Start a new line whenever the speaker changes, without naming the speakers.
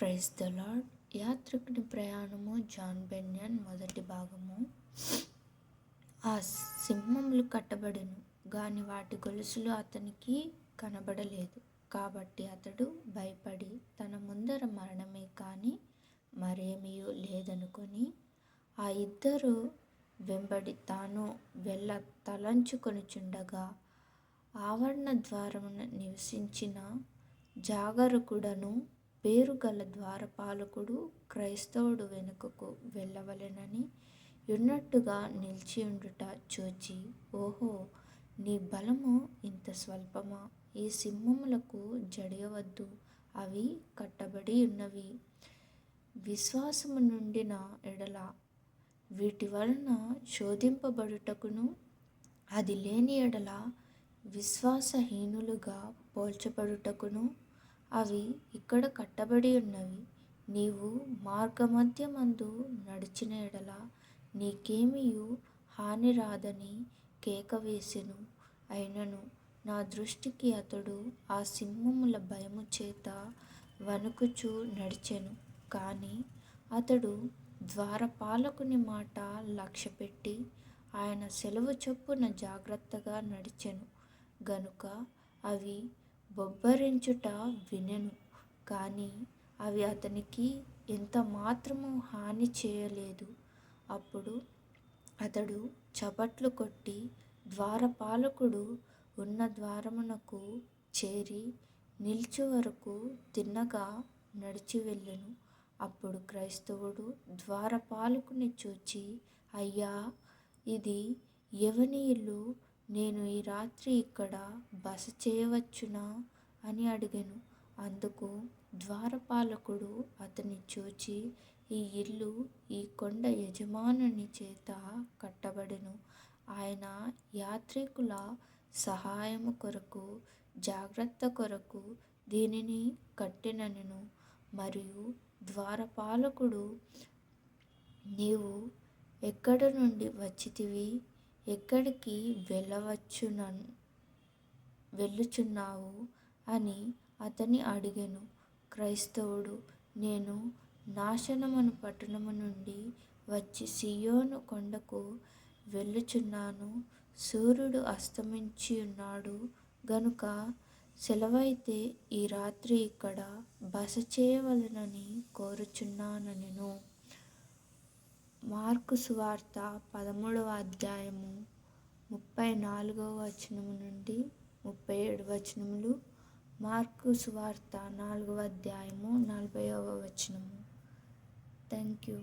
Praise the lord. యాత్రికుని ప్రయాణము, John బెన్యన్. మొదటి భాగము. ఆ సింహములు కట్టబడెను గాని వాటి గొలుసులు అతనికి కనబడలేదు. కాబట్టి అతడు భయపడి తన ముందర మరణమే కాని మరేమీయూ లేదనుకొని ఆ ఇద్దరు వెంబడి తాను వెళ్ళ తలంచుకొనుచుండగా ఆవరణ ద్వారమున నివసించిన జాగరుకుడను పేరుగల ద్వారపాలకుడు క్రైస్తవుడు వెనుకకు వెళ్ళవలెనని యున్నట్టుగా నిలిచియుండుట చూచి, ఓహో, నీ బలము ఇంత స్వల్పమా? ఈ సింహములకు జడియవద్దు, అవి కట్టబడి ఉన్నవి. విశ్వాసము నుండిన ఎడల వీటి వలన శోధింపబడుటకును, అది లేని ఎడల విశ్వాసహీనులుగా పోల్చబడుటకును అవి ఇక్కడ కట్టబడి ఉన్నవి. నీవు మార్గమధ్యమందు నడిచిన ఎడల నీకేమియూ హాని రాదని కేక వేసెను. అయినను నా దృష్టికి అతడు ఆ సింహముల భయము చేత వణుకుచూ నడిచెను. కాని అతడు ద్వారపాలకుని మాట లక్ష్యపెట్టి ఆయన సెలవు చొప్పున జాగ్రత్తగా నడిచెను గనుక అవి బొబ్బరించుట వినెను. కానీ అవి అతనికి ఎంత మాత్రము హాని చేయలేదు. అప్పుడు అతడు చప్పట్లు కొట్టి ద్వారపాలకుడు ఉన్న ద్వారమునకు చేరి నిలుచు వరకు తిన్నగా నడిచి వెళ్ళెను. అప్పుడు క్రైస్తవుడు ద్వారపాలకుని చూచి, అయ్యా, ఇది ఎవని ఇల్లు? నేను ఈ రాత్రి ఇక్కడ బస చేయవచ్చునా అని అడిగెను. అందుకు ద్వారపాలకుడు అతని చూచి, ఈ ఇల్లు ఈ కొండ యజమానుని చేత కట్టబడెను. ఆయన యాత్రికుల సహాయము కొరకు, జాగ్రత్త కొరకు దీనిని కట్టెనెను. మరియు ద్వారపాలకుడు, నీవు ఎక్కడ నుండి వచ్చితివి? ఎక్కడికి వెళ్ళుచున్నావు అని అతని అడిగెను. క్రైస్తవుడు, నేను నాశనమను పట్టణము నుండి వచ్చి సీయోను కొండకు వెళ్ళుచున్నాను. సూర్యుడు అస్తమించియున్నాడు గనుక సెలవైతే ఈ రాత్రి ఇక్కడ బస చేయవలెనని కోరుచున్నానెను. మార్కు సువార్త 13వ అధ్యాయము 34వ వచనము నుండి 37 వచనములు. మార్కు సువార్త 4వ అధ్యాయము 40వ వచనము. Thank you.